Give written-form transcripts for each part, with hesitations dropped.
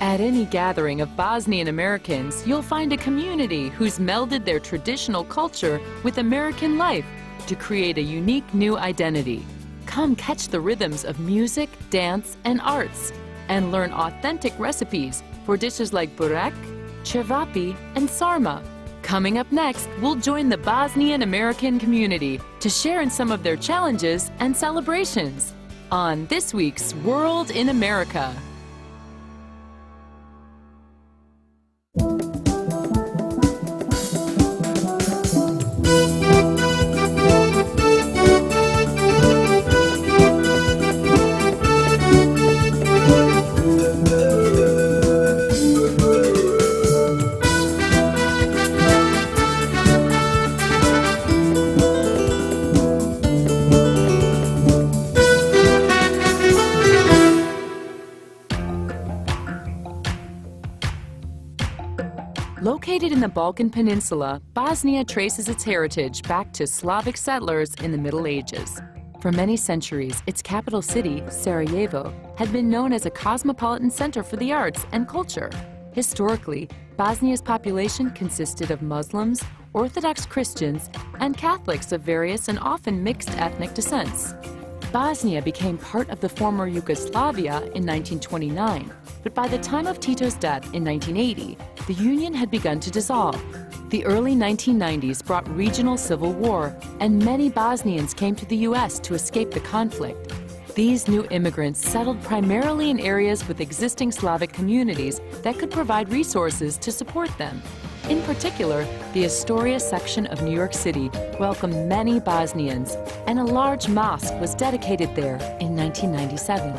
At any gathering of Bosnian Americans, you'll find a community who's melded their traditional culture with American life to create a unique new identity. Come catch the rhythms of music, dance, and arts, and learn authentic recipes for dishes like burek, cevapi, and sarma. Coming up next, we'll join the Bosnian American community to share in some of their challenges and celebrations on this week's World in America. Located in the Balkan Peninsula, Bosnia traces its heritage back to Slavic settlers in the Middle Ages. For many centuries, its capital city, Sarajevo, had been known as a cosmopolitan center for the arts and culture. Historically, Bosnia's population consisted of Muslims, Orthodox Christians, and Catholics of various and often mixed ethnic descents. Bosnia became part of the former Yugoslavia in 1929, but by the time of Tito's death in 1980, the Union had begun to dissolve. The early 1990s brought regional civil war, and many Bosnians came to the U.S. to escape the conflict. These new immigrants settled primarily in areas with existing Slavic communities that could provide resources to support them. In particular, the Astoria section of New York City welcomed many Bosnians, and a large mosque was dedicated there in 1997.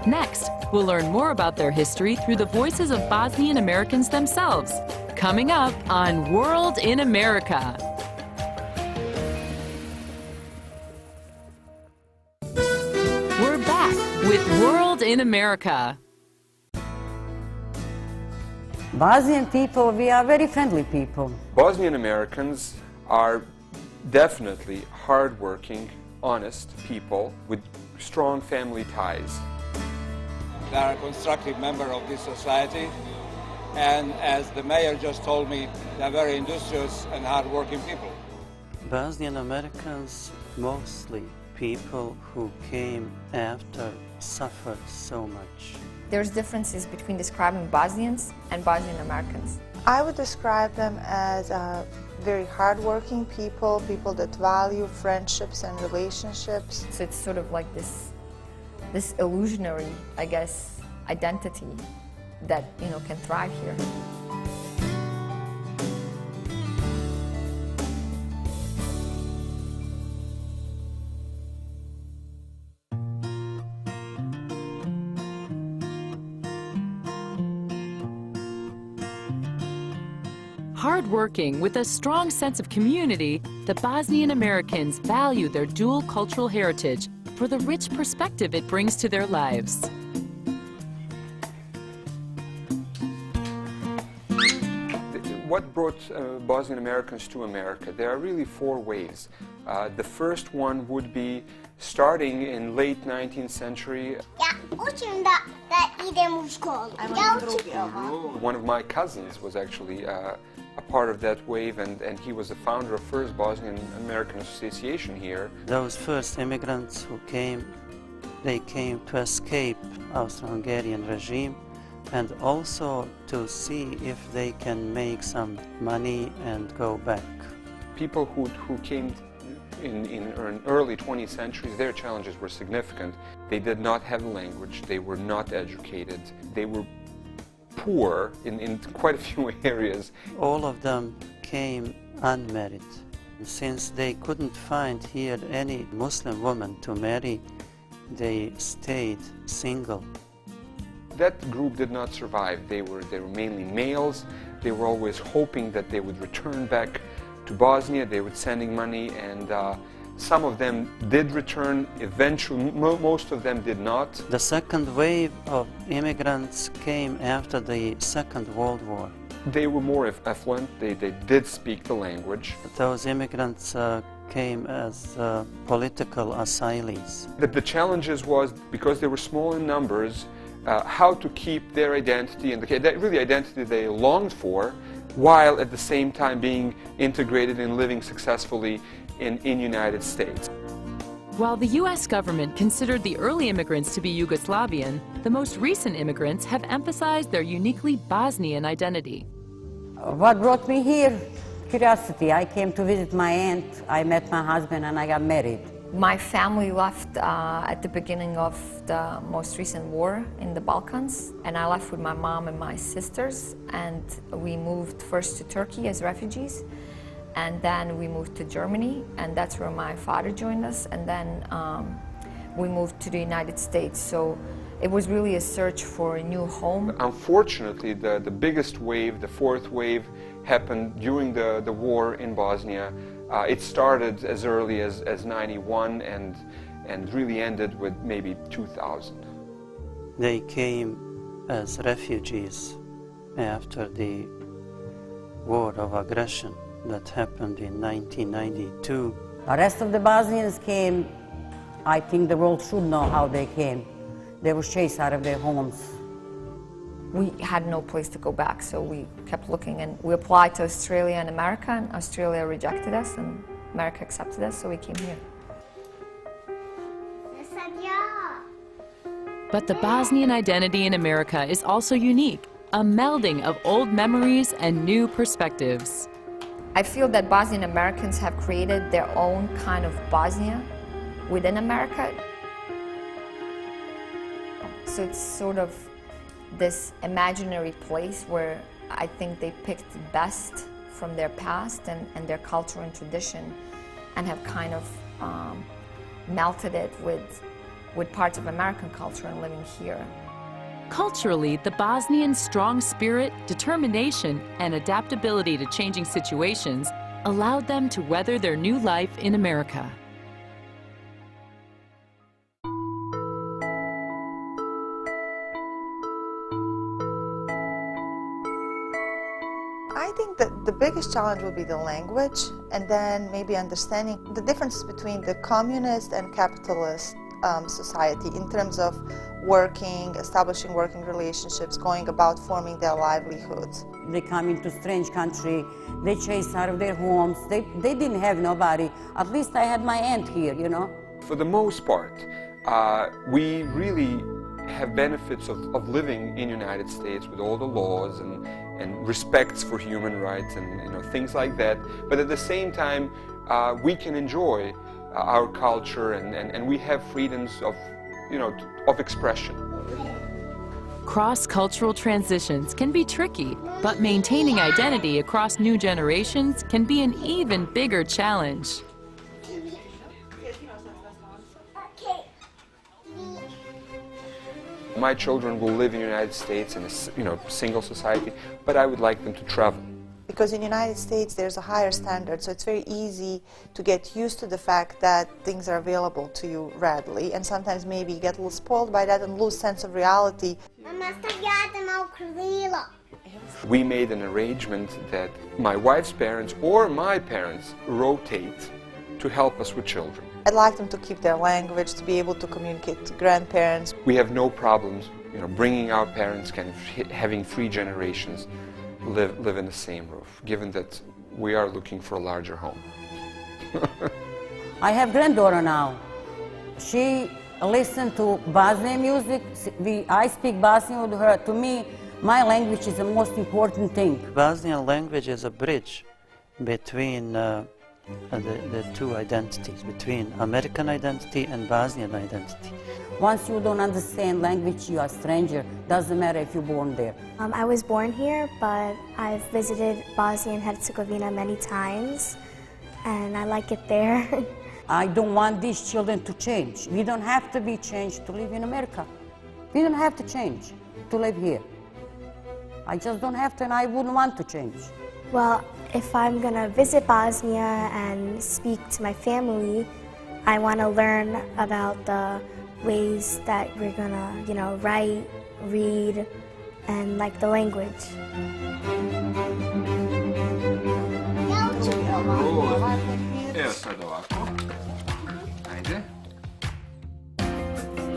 Next, we'll learn more about their history through the voices of Bosnian Americans themselves. Coming up on World in America. We're back with World in America. Bosnian people, we are very friendly people. Bosnian Americans are definitely hardworking, honest people with strong family ties. They are a constructive member of this society, and as the mayor just told me, they are very industrious and hardworking people. Bosnian Americans, mostly people who came after, suffered so much. There's differences between describing Bosnians and Bosnian Americans. I would describe them as very hardworking people, people that value friendships and relationships. So it's sort of like this illusionary, I guess, identity that, can thrive here. Hardworking with a strong sense of community, the Bosnian Americans value their dual cultural heritage for the rich perspective it brings to their lives. What brought Bosnian Americans to America? There are really four ways. The first one would be starting in late 19th century. One of my cousins was actually a part of that wave, and he was the founder of First Bosnian American Association here. Those first immigrants who came, they came to escape Austro-Hungarian regime and also to see if they can make some money and go back. People who came in early 20th centuries, their challenges were significant. They did not have the language, they were not educated, they were poor in quite a few areas. All of them came unmarried. Since they couldn't find here any Muslim woman to marry, they stayed single. That group did not survive. They were mainly males. They were always hoping that they would return back to Bosnia. They were sending money, and some of them did return. Eventually, most of them did not. The second wave of immigrants came after the Second World War. They were more affluent. They did speak the language. Those immigrants came as political asylees. The challenges was, because they were small in numbers, how to keep their identity and that really identity they longed for, while at the same time being integrated and living successfully in United States. While the U.S. government considered the early immigrants to be Yugoslavian, the most recent immigrants have emphasized their uniquely Bosnian identity. What brought me here? Curiosity. I came to visit my aunt, I met my husband, and I got married. My family left at the beginning of the most recent war in the Balkans, and I left with my mom and my sisters, and we moved first to Turkey as refugees, and then we moved to Germany, and that's where my father joined us, and then we moved to the United States. So it was really a search for a new home. Unfortunately, the biggest wave, the fourth wave, happened during the war in Bosnia. It started as early as 91 and really ended with maybe 2000. They came as refugees after the war of aggression that happened in 1992. The rest of the Bosnians came, I think the world should know how they came. They were chased out of their homes. We had no place to go back, so we kept looking, and we applied to Australia and America, and Australia rejected us, and America accepted us, so we came here. But the Bosnian identity in America is also unique, a melding of old memories and new perspectives. I feel that Bosnian Americans have created their own kind of Bosnia within America. So it's sort of this imaginary place where I think they picked the best from their past and their culture and tradition, and have kind of melted it with parts of American culture and living here. Culturally, the Bosnian strong spirit, determination, and adaptability to changing situations allowed them to weather their new life in America. I think that the biggest challenge will be the language, and then maybe understanding the difference between the communist and capitalist society in terms of working, establishing working relationships, going about forming their livelihoods. They come into strange country, they chased out of their homes, they didn't have nobody. At least I had my aunt here, you know. For the most part, we really have benefits of living in the United States with all the laws and respects for human rights and things like that. But at the same time, we can enjoy our culture and we have freedoms of expression. Cross-cultural transitions can be tricky, but maintaining identity across new generations can be an even bigger challenge. My children will live in the United States in a single society, but I would like them to travel. Because in the United States there's a higher standard, so it's very easy to get used to the fact that things are available to you readily, and sometimes maybe you get a little spoiled by that and lose sense of reality. We made an arrangement that my wife's parents or my parents rotate to help us with children. I'd like them to keep their language, to be able to communicate to grandparents. We have no problems, bringing our parents, kind of having 3 generations live in the same roof, given that we are looking for a larger home. I have granddaughter now. She listens to Bosnian music. I speak Bosnian with her. To me, my language is the most important thing. Bosnian language is a bridge between the two identities, between American identity and Bosnian identity. Once you don't understand language, you are a stranger. Doesn't matter if you're born there. I was born here, but I've visited Bosnia and Herzegovina many times, and I like it there. I don't want these children to change. We don't have to be changed to live in America. We don't have to change to live here. I just don't have to, and I wouldn't want to change. Well, if I'm going to visit Bosnia and speak to my family, I want to learn about the ways that we're going to, write, read, and like the language. Evo sad ovako. Ajde.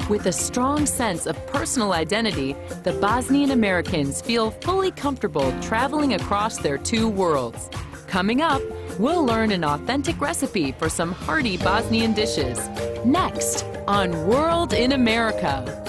With a strong sense of personal identity, the Bosnian Americans feel fully comfortable traveling across their two worlds. Coming up, we'll learn an authentic recipe for some hearty Bosnian dishes. Next on World in America.